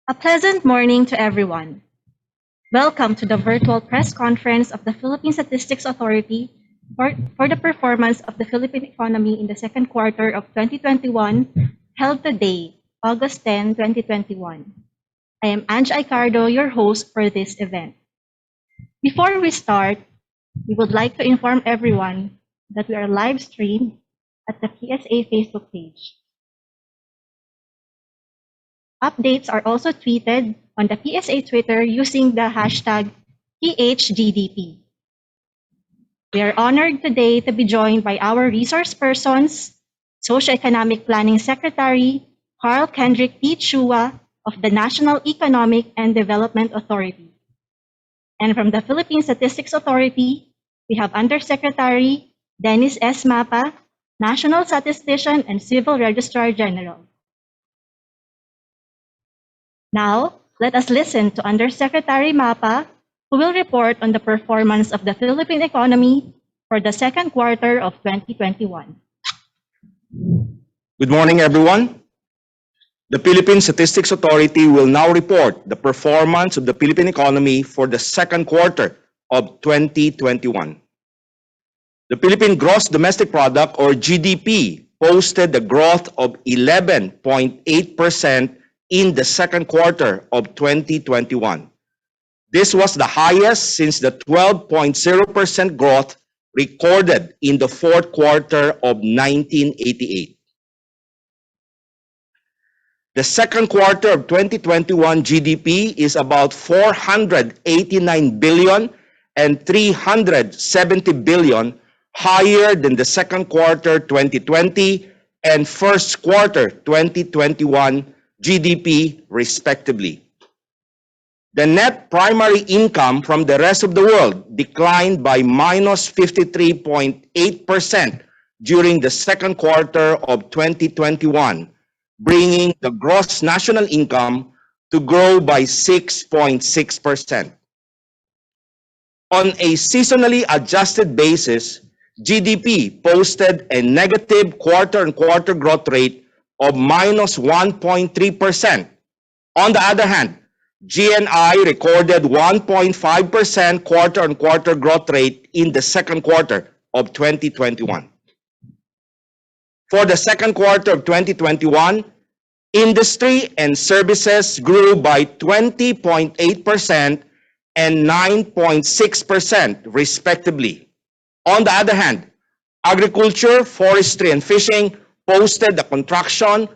A pleasant morning to everyone. Welcome to the virtual press conference of the Philippine Statistics Authority for the performance of the Philippine economy in the second quarter of 2021, held today, August 10, 2021. I am Ange Aicardo, your host for this event. Before we start, we would like to inform everyone that we are live streamed at the PSA Facebook page. Updates are also tweeted on the PSA Twitter using the hashtag PHGDP. We are honored today to be joined by our resource persons, Socioeconomic Planning Secretary Carl Kendrick P. Chua of the National Economic and Development Authority. And from the Philippine Statistics Authority, we have Undersecretary Dennis S. Mapa, National Statistician and Civil Registrar General. Now, let us listen to Undersecretary Mapa, who will report on the performance of the Philippine economy for the second quarter of 2021. Good morning, everyone. The Philippine Statistics Authority will now report the performance of the Philippine economy for the second quarter of 2021. The Philippine Gross Domestic Product, or GDP, posted a growth of 11.8% in the second quarter of 2021. This was the highest since the 12.0% growth recorded in the fourth quarter of 1988. The second quarter of 2021 GDP is about 489 billion and 370 billion higher than the second quarter 2020 and first quarter 2021 GDP, respectively. The net primary income from the rest of the world declined by minus 53.8% during the second quarter of 2021, bringing the gross national income to grow by 6.6%. On a seasonally adjusted basis, GDP posted a negative quarter-on-quarter growth rate of minus 1.3%. On the other hand, GNI recorded 1.5% quarter-on-quarter growth rate in the second quarter of 2021. For the second quarter of 2021, industry and services grew by 20.8% and 9.6% respectively. On the other hand, agriculture, forestry, and fishing posted a contraction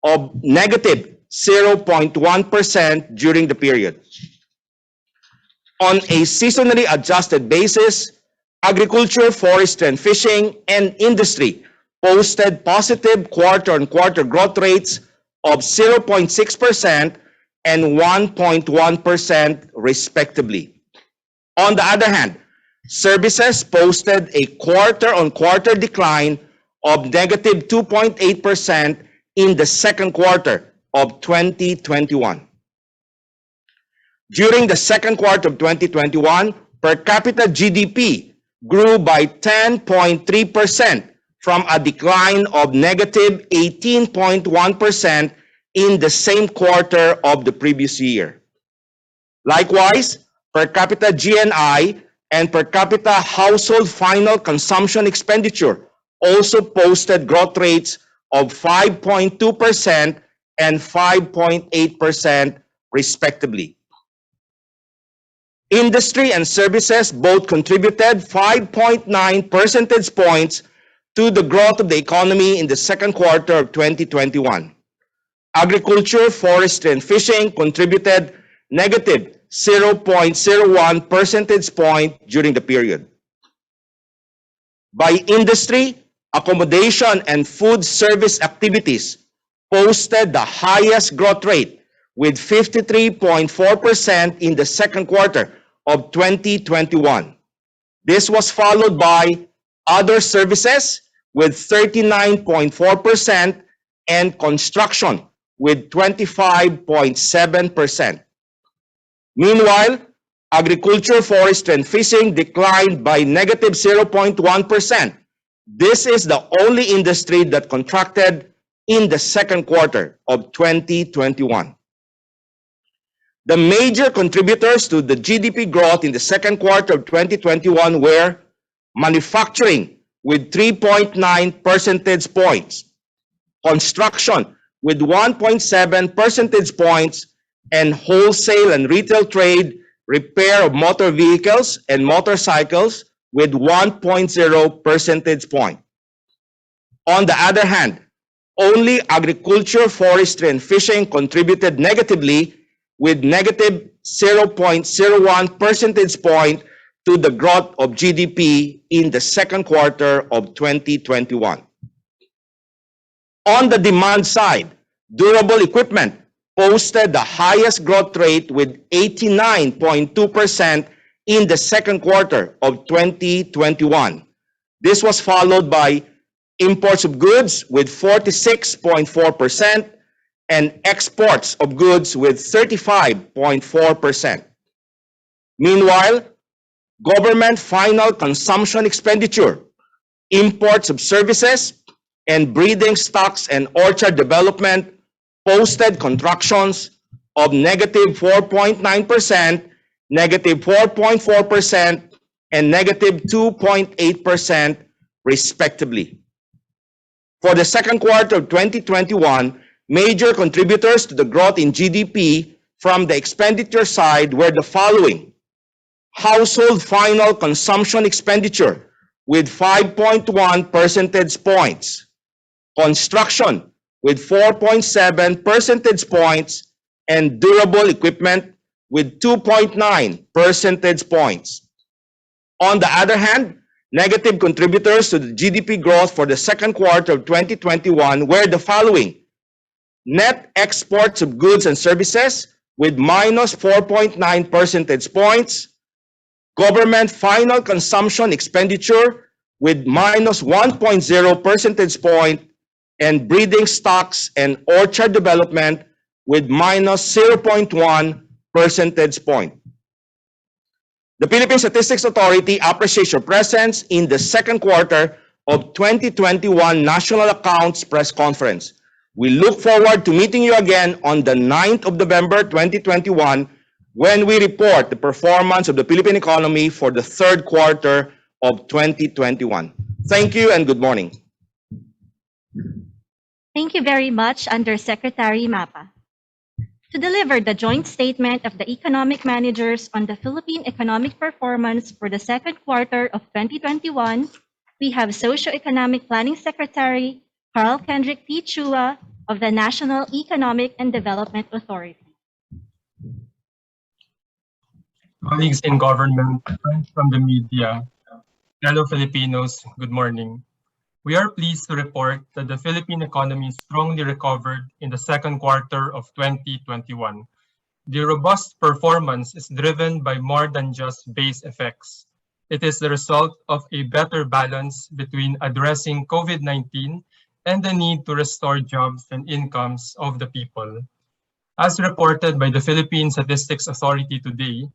of negative 0.1% during the period. On a seasonally adjusted basis, agriculture, forestry, and fishing, and industry posted positive quarter-on-quarter growth rates of 0.6% and 1.1% respectively. On the other hand, services posted a quarter-on-quarter decline of negative 2.8% in the second quarter of 2021. During the second quarter of 2021, per capita GDP grew by 10.3% from a decline of negative 18.1% in the same quarter of the previous year. Likewise, per capita GNI and per capita household final consumption expenditure also posted growth rates of 5.2% and 5.8% respectively. Industry and services both contributed 5.9 percentage points to the growth of the economy in the second quarter of 2021. Agriculture, forestry, and fishing contributed negative 0.01 percentage point during the period. By industry, accommodation and food service activities posted the highest growth rate with 53.4% in the second quarter of 2021. This was followed by other services with 39.4% and construction with 25.7%. Meanwhile, agriculture, forestry, and fishing declined by negative 0.1%. This is the only industry that contracted in the second quarter of 2021. The major contributors to the GDP growth in the second quarter of 2021 were manufacturing with 3.9 percentage points, construction with 1.7 percentage points, and wholesale and retail trade, repair of motor vehicles and motorcycles with 1.0 percentage point. On the other hand, only agriculture, forestry, and fishing contributed negatively with negative 0.01 percentage point to the growth of GDP in the second quarter of 2021. On the demand side, durable equipment posted the highest growth rate with 89.2% in the second quarter of 2021. This was followed by imports of goods with 46.4% and exports of goods with 35.4%. Meanwhile, government final consumption expenditure, imports of services, and breeding stocks and orchard development posted contractions of negative 4.9%, negative 4.4%, and negative 2.8% respectively. For the second quarter of 2021, major contributors to the growth in GDP from the expenditure side were the following: household final consumption expenditure with 5.1 percentage points, construction with 4.7 percentage points, and durable equipment with 2.9 percentage points. On the other hand, negative contributors to the GDP growth for the second quarter of 2021 were the following: net exports of goods and services with minus 4.9 percentage points, government final consumption expenditure with minus 1.0 percentage point, and breeding stocks and orchard development with minus 0.1 percentage point. The Philippine Statistics Authority appreciates your presence in the second quarter of 2021 National Accounts Press Conference. We look forward to meeting you again on the 9th of November 2021 when we report the performance of the Philippine economy for the third quarter of 2021. Thank you and good morning. Thank you very much, Undersecretary Mapa. To deliver the joint statement of the economic managers on the Philippine economic performance for the second quarter of 2021, we have Socio-Economic Planning Secretary Carl Kendrick P. Chua of the National Economic and Development Authority. Colleagues in government, friends from the media, fellow Filipinos, good morning. We are pleased to report that the Philippine economy strongly recovered in the second quarter of 2021. The robust performance is driven by more than just base effects. It is the result of a better balance between addressing COVID-19 and the need to restore jobs and incomes of the people. As reported by the Philippine Statistics Authority today,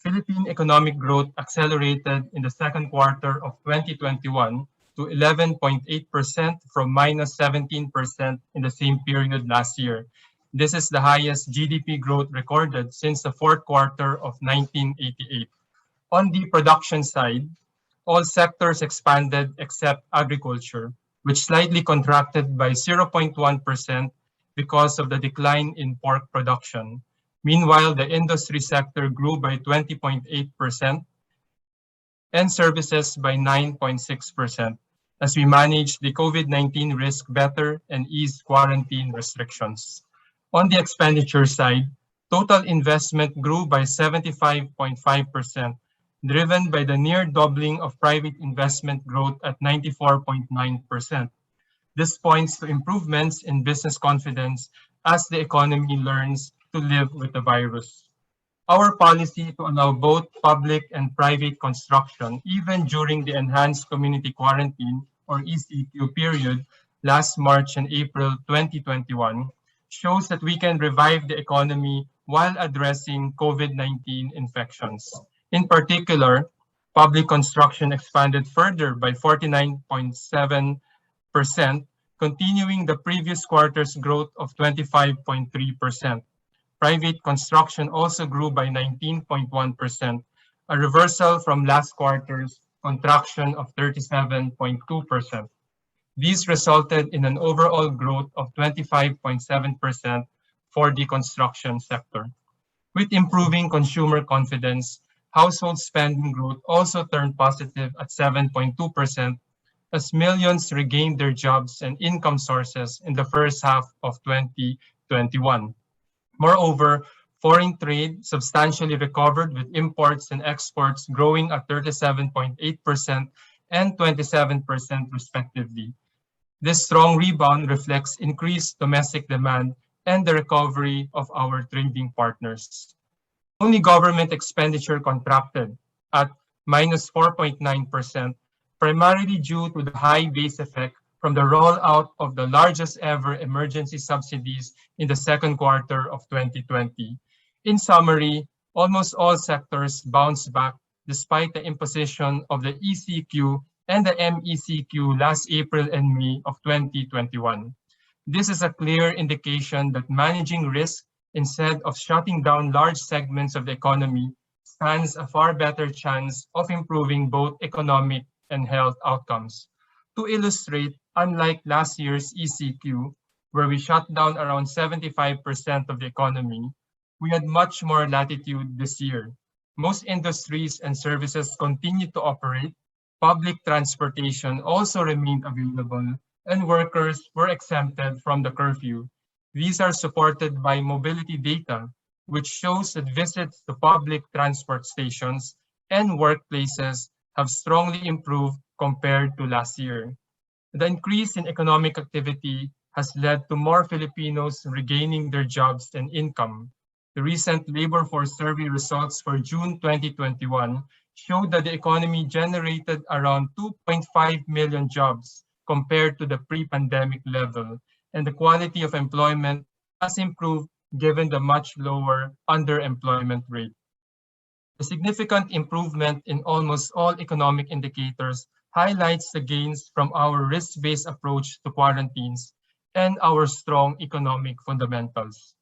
Philippine economic growth accelerated in the second quarter of 2021 to 11.8% from minus 17% in the same period last year. This is the highest GDP growth recorded since the fourth quarter of 1988. On the production side, all sectors expanded except agriculture, which slightly contracted by 0.1% because of the decline in pork production. Meanwhile, the industry sector grew by 20.8% and services by 9.6% as we manage the COVID-19 risk better and ease quarantine restrictions. On the expenditure side, total investment grew by 75.5%, driven by the near doubling of private investment growth at 94.9%. This points to improvements in business confidence as the economy learns to live with the virus. Our policy to allow both public and private construction, even during the enhanced community quarantine or ECQ period last March and April 2021, shows that we can revive the economy while addressing COVID-19 infections. In particular, public construction expanded further by 49.7%, continuing the previous quarter's growth of 25.3%. Private construction also grew by 19.1%, a reversal from last quarter's contraction of 37.2%. These resulted in an overall growth of 25.7% for the construction sector. With improving consumer confidence, household spending growth also turned positive at 7.2% as millions regained their jobs and income sources in the first half of 2021. Moreover, foreign trade substantially recovered with imports and exports growing at 37.8% and 27% respectively. This strong rebound reflects increased domestic demand and the recovery of our trading partners. Only government expenditure contracted at minus 4.9%, primarily due to the high base effect from the rollout of the largest ever emergency subsidies in the second quarter of 2020. In summary, almost all sectors bounced back despite the imposition of the ECQ and the MECQ last April and May of 2021. This is a clear indication that managing risk instead of shutting down large segments of the economy stands a far better chance of improving both economic and health outcomes. To illustrate, unlike last year's ECQ, where we shut down around 75% of the economy, we had much more latitude this year. Most industries and services continued to operate, public transportation also remained available, and workers were exempted from the curfew. These are supported by mobility data, which shows that visits to public transport stations and workplaces have strongly improved compared to last year. The increase in economic activity has led to more Filipinos regaining their jobs and income. The recent labor force survey results for June 2021 showed that the economy generated around 2.5 million jobs compared to the pre-pandemic level, and the quality of employment has improved given the much lower underemployment rate. The significant improvement in almost all economic indicators highlights the gains from our risk-based approach to quarantines and our strong economic fundamentals.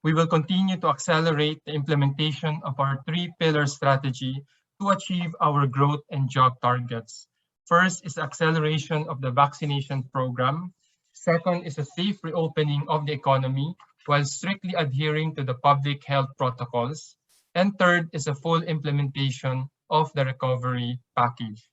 We will continue to accelerate the implementation of our three-pillar strategy to achieve our growth and job targets. First is acceleration of the vaccination program. Second is a safe reopening of the economy while strictly adhering to the public health protocols. And third is a full implementation of the recovery package.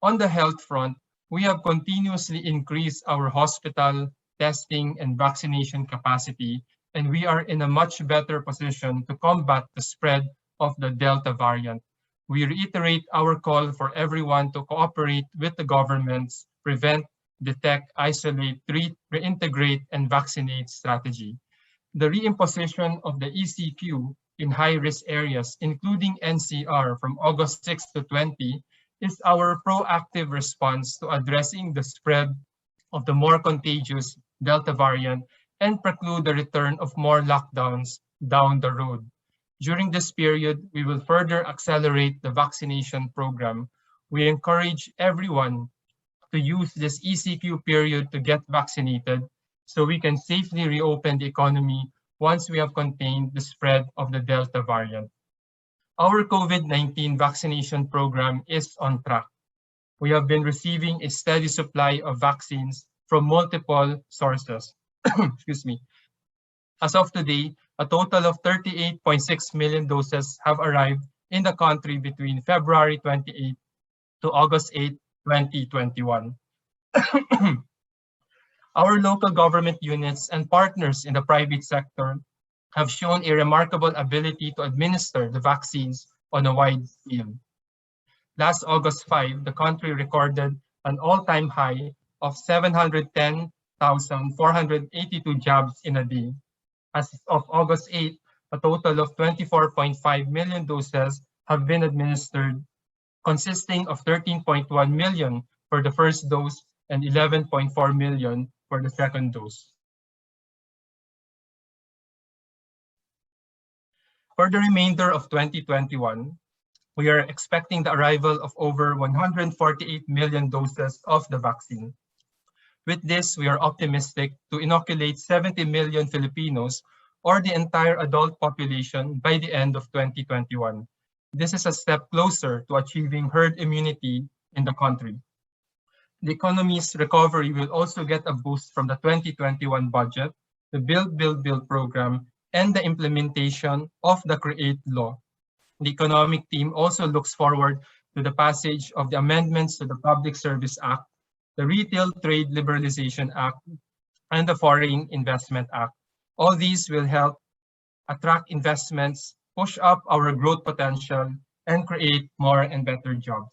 On the health front, we have continuously increased our hospital, testing, and vaccination capacity, and we are in a much better position to combat the spread of the Delta variant. We reiterate our call for everyone to cooperate with the government's prevent, detect, isolate, treat, reintegrate, and vaccinate strategy. The reimposition of the ECQ in high-risk areas, including NCR from August 6 to 20, is our proactive response to addressing the spread of the more contagious Delta variant and preclude the return of more lockdowns down the road. During this period, we will further accelerate the vaccination program. We encourage everyone to use this ECQ period to get vaccinated so we can safely reopen the economy once we have contained the spread of the Delta variant. Our COVID-19 vaccination program is on track. We have been receiving a steady supply of vaccines from multiple sources. Excuse me. As of today, a total of 38.6 million doses have arrived in the country between February 28 to August 8, 2021. Our local government units and partners in the private sector have shown a remarkable ability to administer the vaccines on a wide scale. Last August 5, the country recorded an all-time high of 710,482 jabs in a day. As of August 8, a total of 24.5 million doses have been administered, consisting of 13.1 million for the first dose and 11.4 million for the second dose. For the remainder of 2021, we are expecting the arrival of over 148 million doses of the vaccine. With this, we are optimistic to inoculate 70 million Filipinos or the entire adult population by the end of 2021. This is a step closer to achieving herd immunity in the country. The economy's recovery will also get a boost from the 2021 budget, the Build program, and the implementation of the CREATE law. The economic team also looks forward to the passage of the amendments to the Public Service Act, the Retail Trade Liberalization Act, and the Foreign Investment Act. All these will help attract investments, push up our growth potential, and create more and better jobs.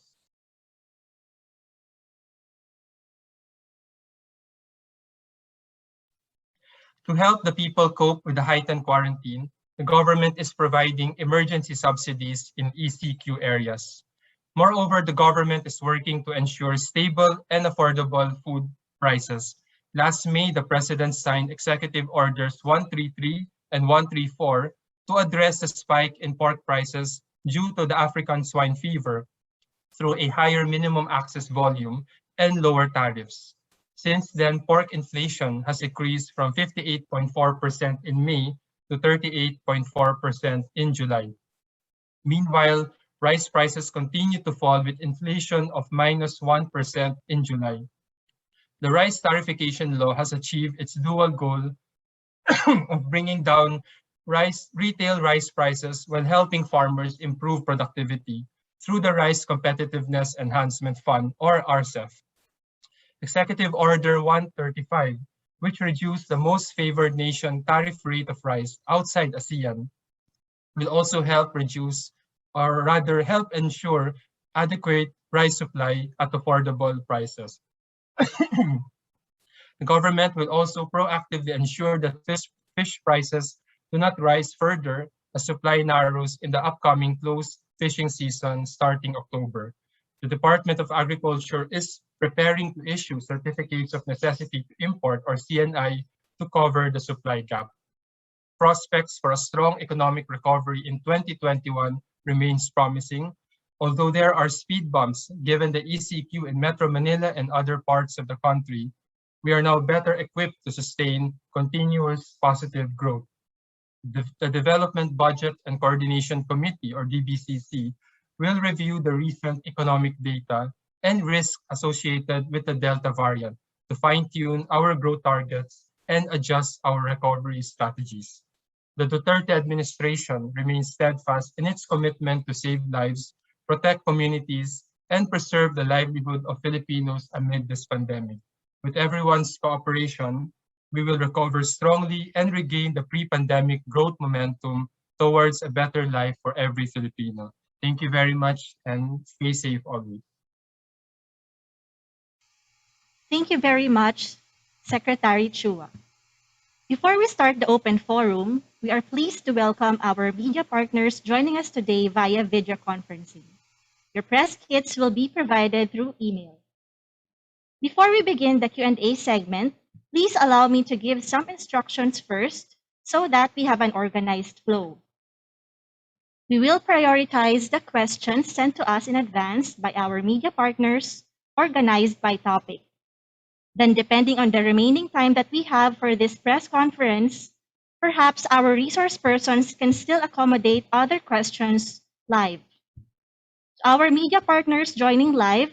To help the people cope with the heightened quarantine, the government is providing emergency subsidies in ECQ areas. Moreover, the government is working to ensure stable and affordable food prices. Last May, the President signed Executive Orders 133 and 134 to address the spike in pork prices due to the African swine fever through a higher minimum access volume and lower tariffs. Since then, pork inflation has increased from 58.4% in May to 38.4% in July. Meanwhile, rice prices continue to fall with inflation of minus 1% in July. The rice tariffication law has achieved its dual goal of bringing down retail rice prices while helping farmers improve productivity through the Rice Competitiveness Enhancement Fund, or RCEF. Executive Order 135, which reduced the most favored nation tariff rate of rice outside ASEAN, will also help reduce, or rather help ensure, adequate rice supply at affordable prices. The government will also proactively ensure that fish prices do not rise further as supply narrows in the upcoming close fishing season starting October. The Department of Agriculture is preparing to issue certificates of necessity to import, or CNI, to cover the supply gap. Prospects for a strong economic recovery in 2021 remains promising, although there are speed bumps given the ECQ in Metro Manila and other parts of the country. We are now better equipped to sustain continuous positive growth. The Development Budget and Coordination Committee, or DBCC, will review the recent economic data and risk associated with the Delta variant to fine-tune our growth targets and adjust our recovery strategies. The Duterte administration remains steadfast in its commitment to save lives, protect communities, and preserve the livelihood of Filipinos amid this pandemic. With everyone's cooperation, we will recover strongly and regain the pre-pandemic growth momentum towards a better life for every Filipino. Thank you very much and stay safe always. Thank you very much, Secretary Chua. Before we start the open forum, we are pleased to welcome our media partners joining us today via video conferencing. Your press kits will be provided through email. Before we begin the Q&A segment, please allow me to give some instructions first so that we have an organized flow. We will prioritize the questions sent to us in advance by our media partners, organized by topic. Then, depending on the remaining time that we have for this press conference, perhaps our resource persons can still accommodate other questions live. To our media partners joining live,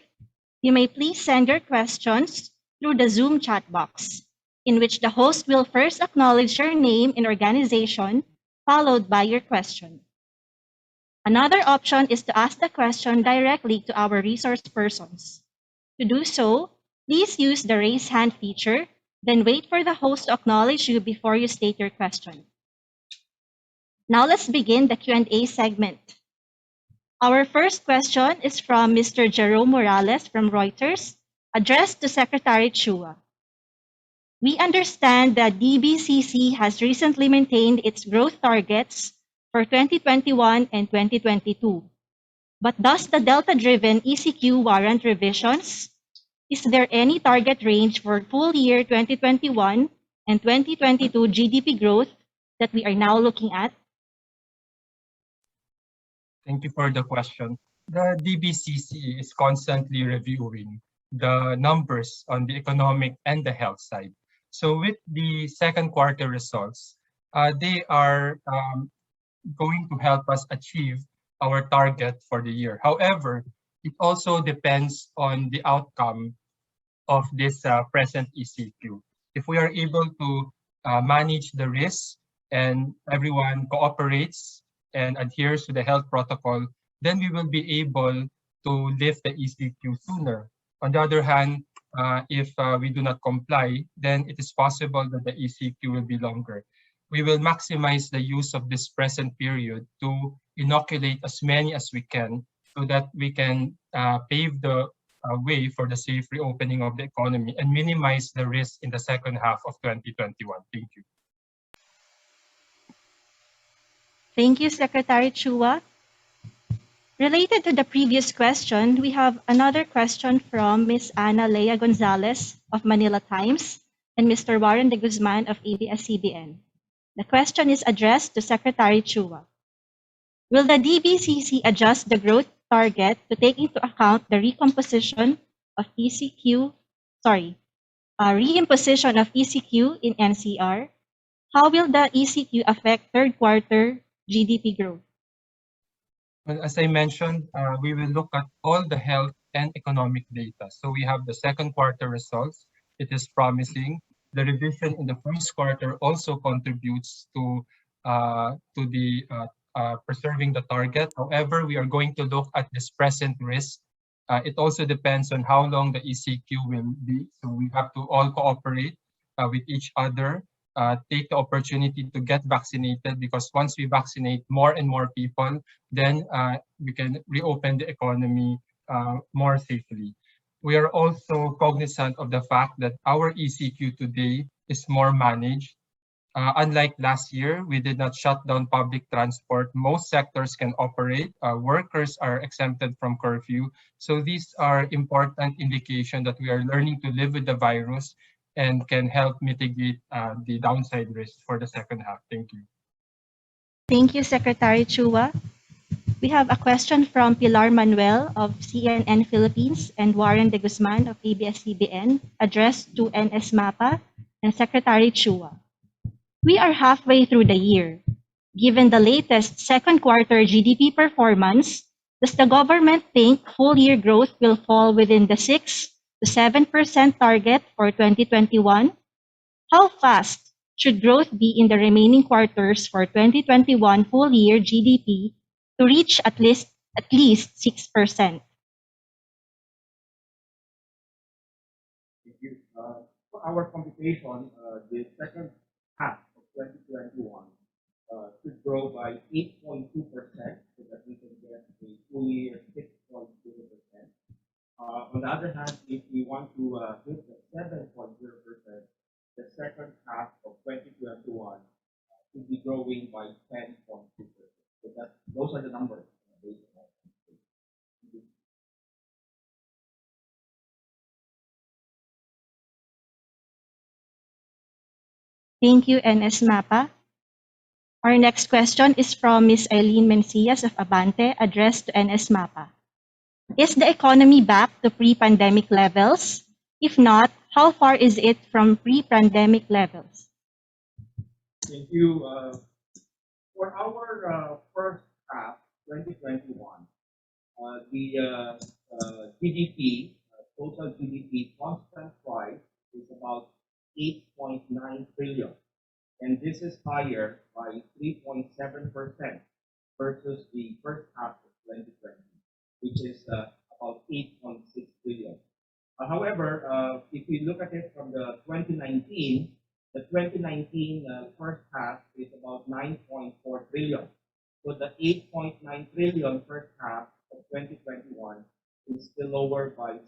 you may please send your questions through the Zoom chat box, in which the host will first acknowledge your name and organization, followed by your question. Another option is to ask the question directly to our resource persons. To do so, please use the raise hand feature, then wait for the host to acknowledge you before you state your question. Now let's begin the Q&A segment. Our first question is from Mr. Jerome Morales from Reuters, addressed to Secretary Chua. We understand that DBCC has recently maintained its growth targets for 2021 and 2022. But does the Delta-driven ECQ warrant revisions? Is there any target range for full year 2021 and 2022 GDP growth that we are now looking at? Thank you for the question. The DBCC is constantly reviewing the numbers on the economic and the health side. So with the second quarter results, they are going to help us achieve our target for the year. However, it also depends on the outcome of this present ECQ. If we are able to manage the risk and everyone cooperates and adheres to the health protocol, then we will be able to lift the ECQ sooner. On the other hand, if we do not comply, then it is possible that the ECQ will be longer. We will maximize the use of this present period to inoculate as many as we can so that we can pave the way for the safe reopening of the economy and minimize the risk in the second half of 2021. Thank you. Thank you, Secretary Chua. Related to the previous question, we have another question from Ms. Ana Lea Gonzalez of Manila Times and Mr. Warren de Guzman of ABS-CBN. The question is addressed to Secretary Chua. Will the DBCC adjust the growth target to take into account the reimposition of ECQ in NCR? How will the ECQ affect third quarter GDP growth? Well, as I mentioned, we will look at all the health and economic data. So we have the second quarter results. It is promising. The revision in the first quarter also contributes to the preserving the target. However, we are going to look at this present risk. It also depends on how long the ECQ will be. So we have to all cooperate with each other, take the opportunity to get vaccinated, because once we vaccinate more and more people, then we can reopen the economy more safely. We are also cognizant of the fact that our ECQ today is more managed. Unlike last year, we did not shut down public transport. Most sectors can operate. Workers are exempted from curfew. So these are important indication that we are learning to live with the virus and can help mitigate the downside risk for the second half. Thank you. Thank you, Secretary Chua. We have a question from Pilar Manuel of CNN Philippines and Warren de Guzman of ABS-CBN addressed to NS MAPA and Secretary Chua. We are halfway through the year. Given the latest second quarter GDP performance, does the government think full year growth will fall within the 6 to 7% target for 2021? How fast should growth be in the remaining quarters for 2021 full year GDP to reach at least 6%? For our computation, the second half of 2021 should grow by 8.2%, so that we can get a full year 6.0%. On the other hand, if we want to hit the 7.0%, the second half of 2021 should be growing by 10.2%. So those are the numbers. Thank you, NS MAPA. Our next question is from Ms. Eileen Mencias of Abante, addressed to NS MAPA. Is the economy back to pre-pandemic levels? If not, how far is it from pre-pandemic levels? Thank you. For our first half, 2021, the GDP, total GDP constant price is about 8.9 trillion. And this is higher by 3.7% versus the first half of 2020, which is about 8.6 trillion. However, if we look at it from the 2019 first half is about 9.4 trillion. So the 8.9 trillion first half of 2021 is still lower by 6%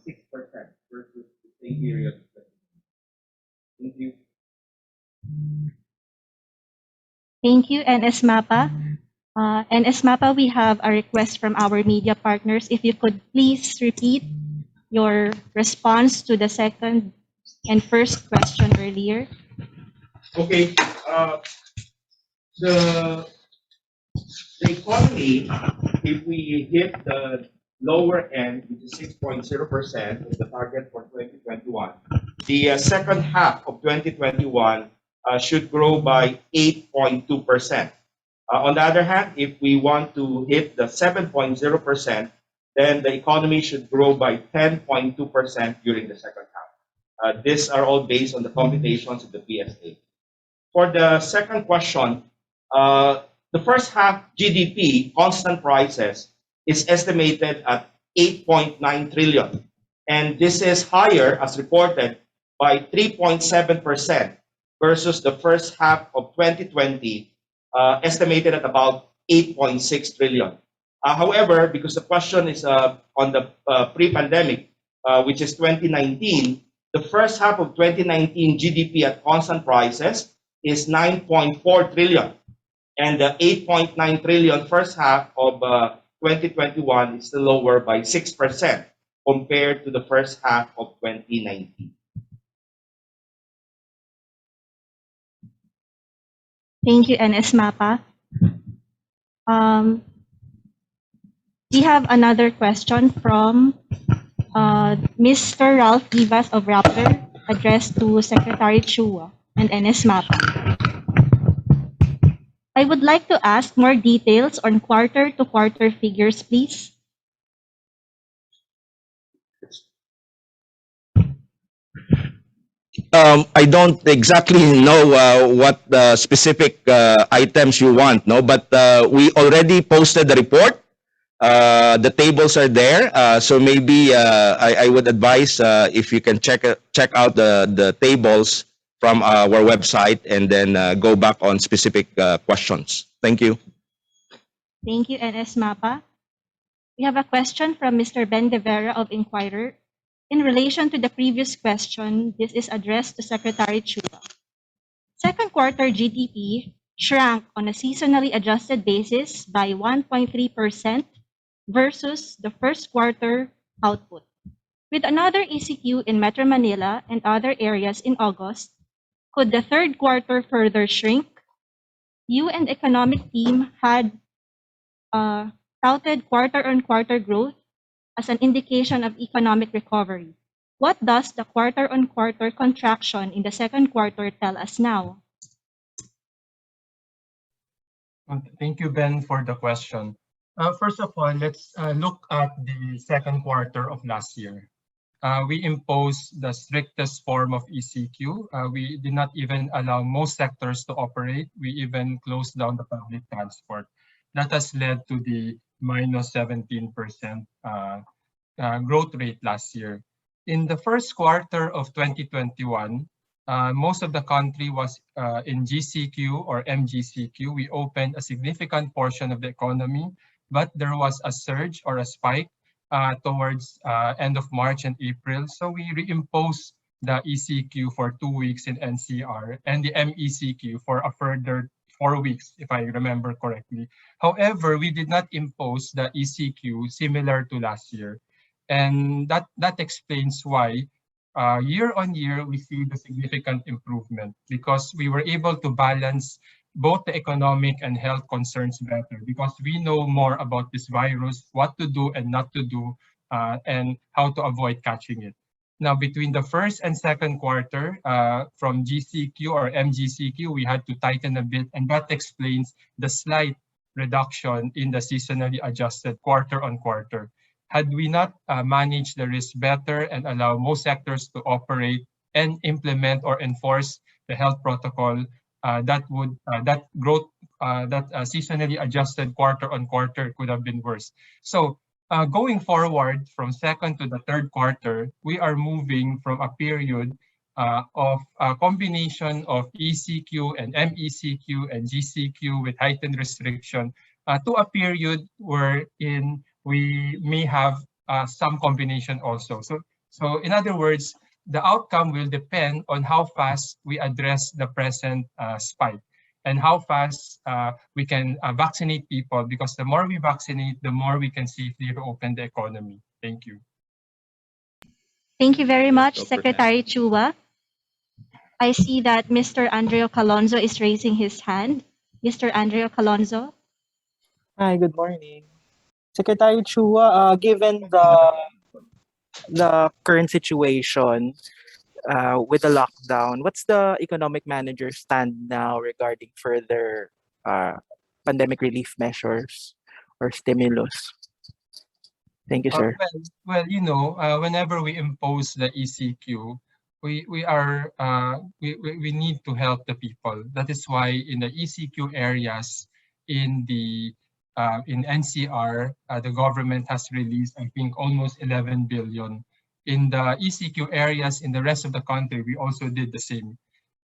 versus the same period. Thank you. Thank you, NS MAPA. NS MAPA, we have a request from our media partners. If you could please repeat your response to the second and first question earlier. Okay. The economy, if we hit the lower end, which is 6.0% of the target for 2021, the second half of 2021 should grow by 8.2%. On the other hand, if we want to hit the 7.0%, then the economy should grow by 10.2% during the second half. These are all based on the computations of the PSA. For the second question, the first half GDP constant prices is estimated at 8.9 trillion. And this is higher as reported by 3.7% versus the first half of 2020, estimated at about 8.6 trillion. However, because the question is on the pre-pandemic, which is 2019, the first half of 2019 GDP at constant prices is 9.4 trillion, and the 8.9 trillion first half of 2021 is still lower by 6% compared to the first half of 2019. Thank you, NS Mapa. We have another question from Mr. Ralph Vivas of Rappler, addressed to Secretary Chua and NS Mapa. I would like to ask more details on quarter-to-quarter figures, please. I don't exactly know what specific items you want, no, but we already posted the report. The tables are there, so maybe I would advise if you can check out the tables from our website and then go back on specific questions. Thank you. Thank you, NS Mapa. We have a question from Mr. Ben De Vera of Inquirer. In relation to the previous question, this is addressed to Secretary Chua. Second quarter GDP shrank on a seasonally adjusted basis by 1.3% versus the first quarter output. With another ECQ in Metro Manila and other areas in August, could the third quarter further shrink? You and economic team had touted quarter-on-quarter growth as an indication of economic recovery. What does the quarter-on-quarter contraction in the second quarter tell us now? Thank you, Ben, for the question. First of all, let's look at the second quarter of last year. We imposed the strictest form of ECQ. We did not even allow most sectors to operate. We even closed down the public transport. That has led to the minus 17% growth rate last year. In the first quarter of 2021, most of the country was in GCQ or MGCQ. We opened a significant portion of the economy, but there was a surge or a spike towards end of March and April. So we reimposed the ECQ for 2 weeks in NCR and the MECQ for a further 4 weeks, if I remember correctly. However, we did not impose the ECQ similar to last year. And that explains why year on year, we see the significant improvement because we were able to balance both the economic and health concerns better because we know more about this virus, what to do and not to do, and how to avoid catching it. Now, between the first and second quarter, from GCQ or MGCQ, we had to tighten a bit, and that explains the slight reduction in the seasonally adjusted quarter on quarter. Had we not managed the risk better and allow most sectors to operate and implement or enforce the health protocol, that seasonally adjusted quarter on quarter could have been worse. So going forward from second to the third quarter, we are moving from a period of a combination of ECQ and MECQ and GCQ with heightened restriction to a period wherein we may have some combination also. So in other words, the outcome will depend on how fast we address the present spike and how fast we can vaccinate people, because the more we vaccinate, the more we can safely reopen the economy. Thank you. Thank you very much, Secretary Chua. I see that Mr. Andreo Calonzo is raising his hand. Mr. Andreo Calonzo. Hi, good morning. Secretary Chua, given the current situation, with the lockdown, what's the economic manager stand now regarding further uh, pandemic relief measures or stimulus? Thank you, sir. Whenever we impose the ECQ, we need to help the people. That is why in the ECQ areas in NCR, the government has released, I think, almost 11 billion. In the ECQ areas in the rest of the country, we also did the same.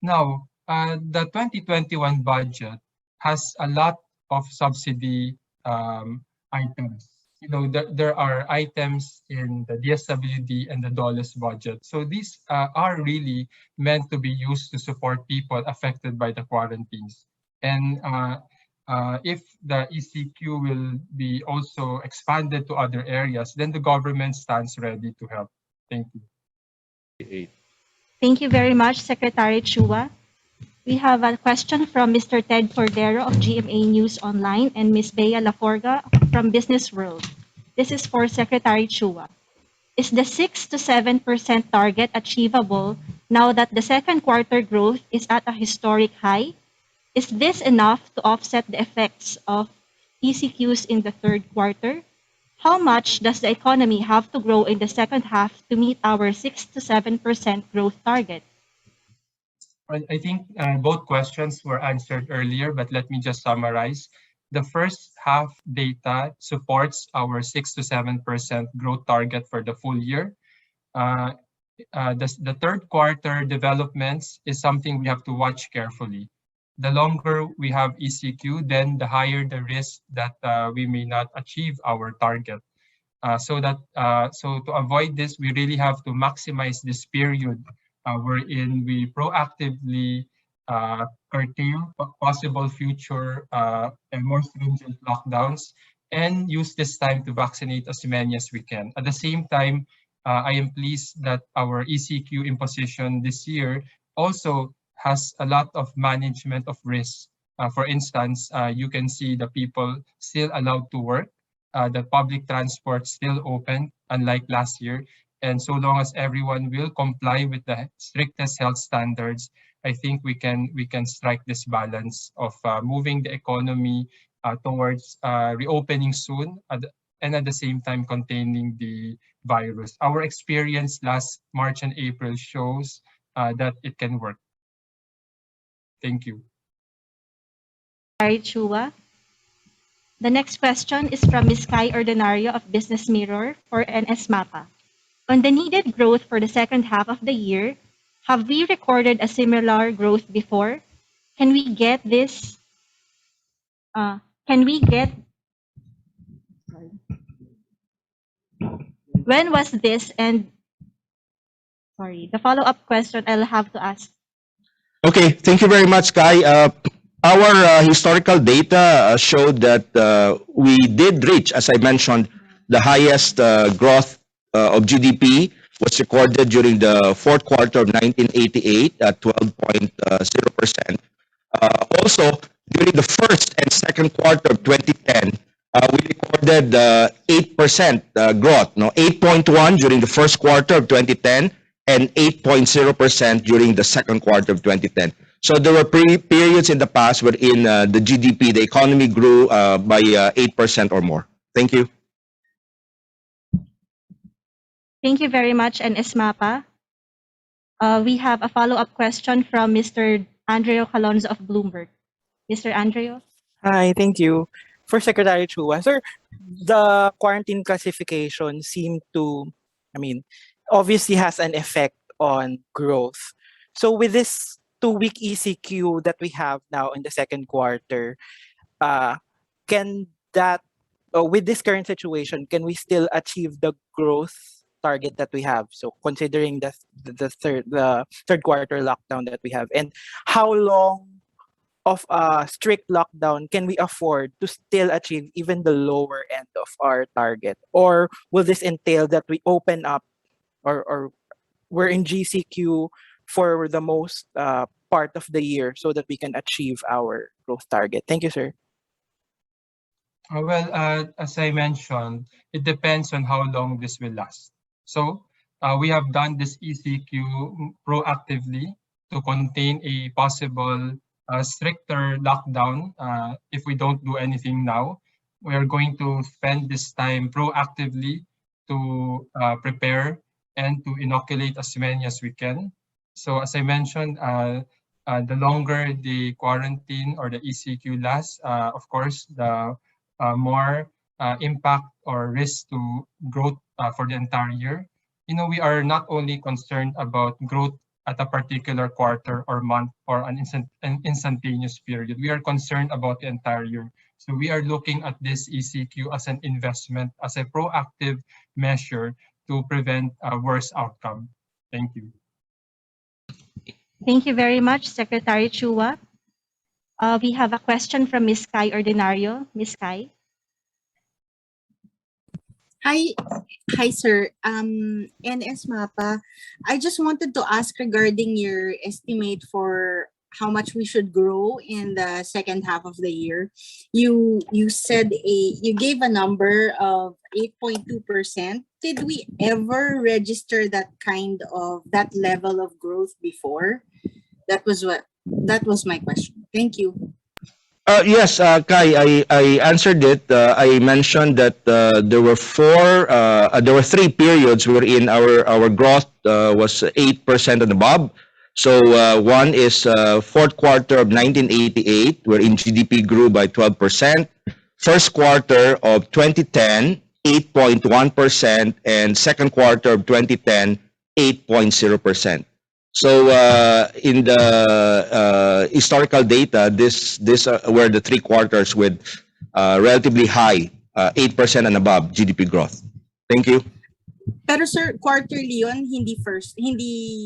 Now, the 2021 budget has a lot of subsidy items. There are items in the DSWD and the DOLE's budget. So these are really meant to be used to support people affected by the quarantines. And if the ECQ will be also expanded to other areas, then the government stands ready to help. Thank you. Thank you very much, Secretary Chua. We have a question from Mr. Ted Cordero of GMA News Online and Ms. Bea Laforga from Business World. This is for Secretary Chua. Is the 6 to 7% target achievable now that the second quarter growth is at a historic high? Is this enough to offset the effects of ECQs in the third quarter? How much does the economy have to grow in the second half to meet our 6 to 7% growth target? I think both questions were answered earlier, but let me just summarize. The first half data supports our 6 to 7% growth target for the full year. The third quarter developments is something we have to watch carefully. The longer we have ECQ, then the higher the risk that we may not achieve our target. So to avoid this, we really have to maximize this period wherein we proactively curtail possible future and more stringent lockdowns and use this time to vaccinate as many as we can. At the same time, I am pleased that our ECQ imposition this year also has a lot of management of risk. For instance, you can see the people still allowed to work, the public transport still open, unlike last year. And so long as everyone will comply with the strictest health standards, I think we can strike this balance of moving the economy towards reopening soon and at the same time containing the virus. Our experience last March and April shows that it can work. Thank you. Chua. The next question is from Ms. Kai Ordinario of Business Mirror for NS Mapa. On the needed growth for the second half of the year, have we recorded a similar growth before? Can we get this? When was this? And the follow-up question I'll have to ask. Okay, thank you very much, Kai. Our historical data showed that we did reach, as I mentioned, the highest growth of GDP was recorded during the fourth quarter of 1988 at 12.0%. Also, during the first and second quarter of 2010, we recorded 8% growth, 8.1 during the first quarter of 2010 and 8.0% during the second quarter of 2010. So there were periods in the past wherein the GDP, the economy grew by 8% or more. Thank you. Thank you very much, NS Mapa. We have a follow-up question from Mr. Andreo Calonzo of Bloomberg. Mr. Andreo? Hi, thank you. For Secretary Chua, sir, the quarantine classification seemed to, obviously has an effect on growth. So with this 2-week ECQ that we have now in the second quarter, can that, with this current situation, can we still achieve the growth target that we have? So considering the third quarter lockdown that we have, and how long of a strict lockdown can we afford to still achieve even the lower end of our target? Or will this entail that we open up or we're in GCQ for the most part of the year so that we can achieve our growth target? Thank you, sir. As I mentioned, it depends on how long this will last. So We have done this ECQ proactively to contain a possible stricter lockdown if we don't do anything now. We are going to spend this time proactively to prepare and to inoculate as many as we can. So as I mentioned, the longer the quarantine or the ECQ lasts, of course, the more impact or risk to growth for the entire year. We are not only concerned about growth at a particular quarter or month or an instantaneous period. We are concerned about the entire year. So we are looking at this ECQ as an investment, as a proactive measure to prevent a worse outcome. Thank you. Thank you very much, Secretary Chua. We have a question from Ms. Kai Ordinario. Ms. Kai. Hi, sir. NS Mapa, I just wanted to ask regarding your estimate for how much we should grow in the second half of the year. You gave a number of 8.2%. Did we ever register that level of growth before? That was my question. Thank you. Yes, Kai, I answered it. I mentioned that there were three periods wherein our growth was 8% and above. So one is fourth quarter of 1988, wherein GDP grew by 12%. First quarter of 2010, 8.1%, and second quarter of 2010, 8.0%. So in the historical data, this were the three quarters with relatively high 8% and above GDP growth. Thank you. Pero sir, quarterly yun, hindi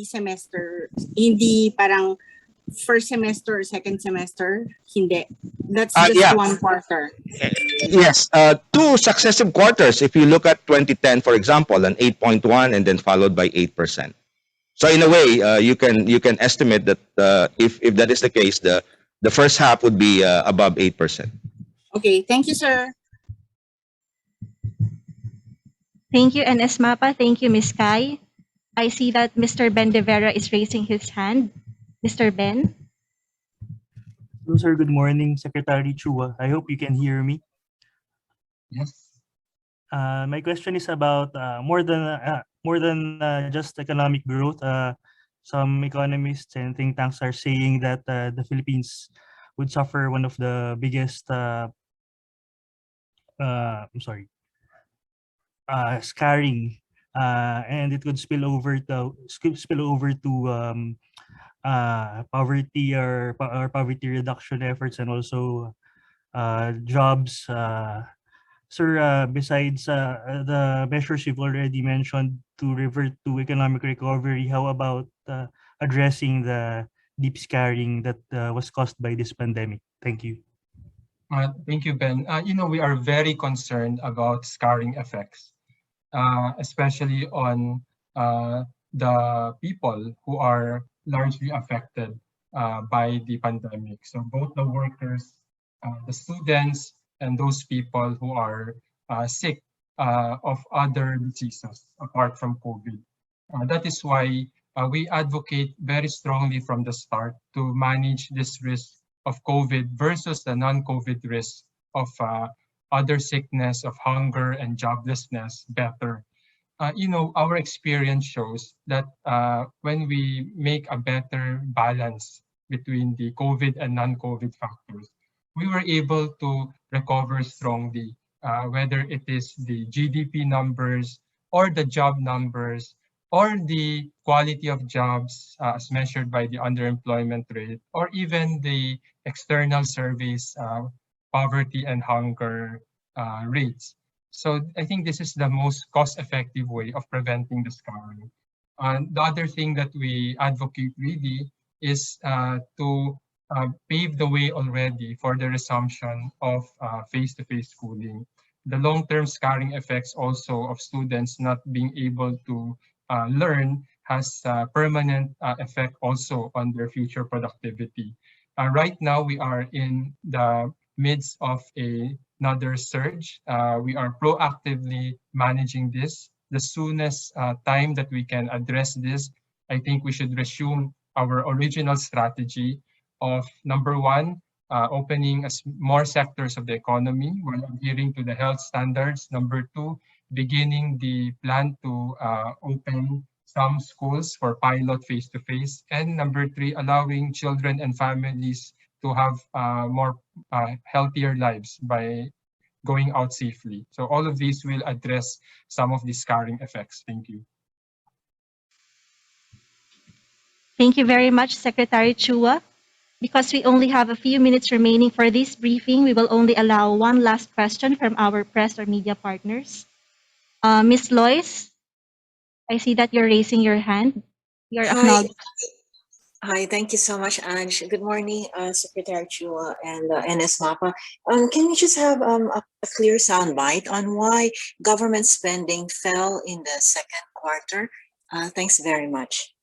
semester, hindi parang first semester or second semester, hindi. That's just yeah. one quarter. Yes, two successive quarters. If you look at 2010, for example, an 8.1 and then followed by 8%. So in a way, you can estimate that if that is the case, the first half would be above 8%. Okay, thank you, sir. Thank you, NS Mapa. Thank you, Ms. Kai. I see that Mr. Ben De Vera is raising his hand. Mr. Ben? Hello, sir. Good morning, Secretary Chua. I hope you can hear me. Yes. My question is about more than just economic growth. Some economists and think tanks are saying that the Philippines would suffer one of the biggest scarring, and it could spill over to poverty or poverty reduction efforts and also jobs. Sir, besides the measures you've already mentioned to revert to economic recovery, how about addressing the deep scarring that was caused by this pandemic? Thank you. Thank you, Ben. We are very concerned about scarring effects, especially on the people who are largely affected by the pandemic. So both the workers, the students, and those people who are sick of other diseases apart from COVID. That is why we advocate very strongly from the start to manage this risk of COVID versus the non-COVID risk of other sickness, of hunger and joblessness better. Our experience shows that when we make a better balance between the COVID and non-COVID factors, we were able to recover strongly, whether it is the GDP numbers or the job numbers or the quality of jobs as measured by the underemployment rate, or even the external surveys, poverty and hunger rates. So I think this is the most cost-effective way of preventing the scarring. The other thing that we advocate really is to pave the way already for the resumption of face-to-face schooling. The long-term scarring effects also of students not being able to learn has a permanent effect also on their future productivity. Right now, we are in the midst of another surge. We are proactively managing this the soonest time that we can address this, I think we should resume our original strategy of number one, opening more sectors of the economy while adhering to the health standards. Number two, beginning the plan to open some schools for pilot face-to-face. And number three, allowing children and families to have more healthier lives by going out safely. So all of these will address some of the scarring effects. Thank you. Thank you very much, Secretary Chua. Because we only have a few minutes remaining for this briefing, we will only allow one last question from our press or media partners. Ms. Lois, I see that you're raising your hand. You're Hi, acknowledged. hi. Thank you so much, Ange. Good morning, Secretary Chua and NS MAPA. Can we just have a clear soundbite on why government spending fell in the second quarter? Thanks very much.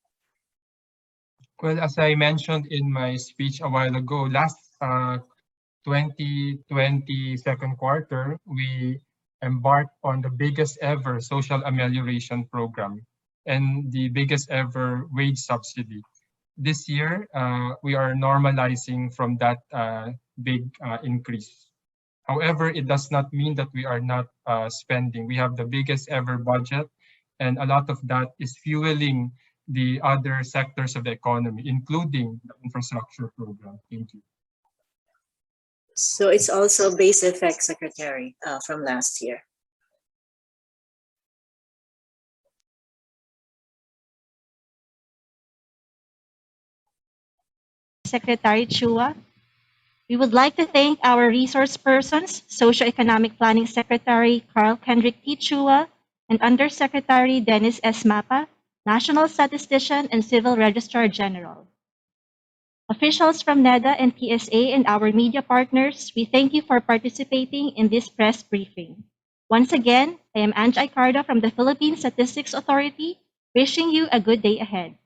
Well, as I mentioned in my speech a while ago, last 2020 second quarter, we embarked on the biggest ever social amelioration program and the biggest ever wage subsidy. This year, we are normalizing from that big increase. However, it does not mean that we are not spending. We have the biggest ever budget, and a lot of that is fueling the other sectors of the economy, including the infrastructure program. Thank you. So it's also base effect, Secretary, from last year. Secretary Chua. We would like to thank our resource persons, Socioeconomic Planning Secretary Carl Kendrick T. Chua, and Undersecretary Dennis S. Mapa, National Statistician and Civil Registrar General. Officials from NEDA and PSA and our media partners, we thank you for participating in this press briefing. Once again, I am Ange Icardo from the Philippine Statistics Authority, wishing you a good day ahead.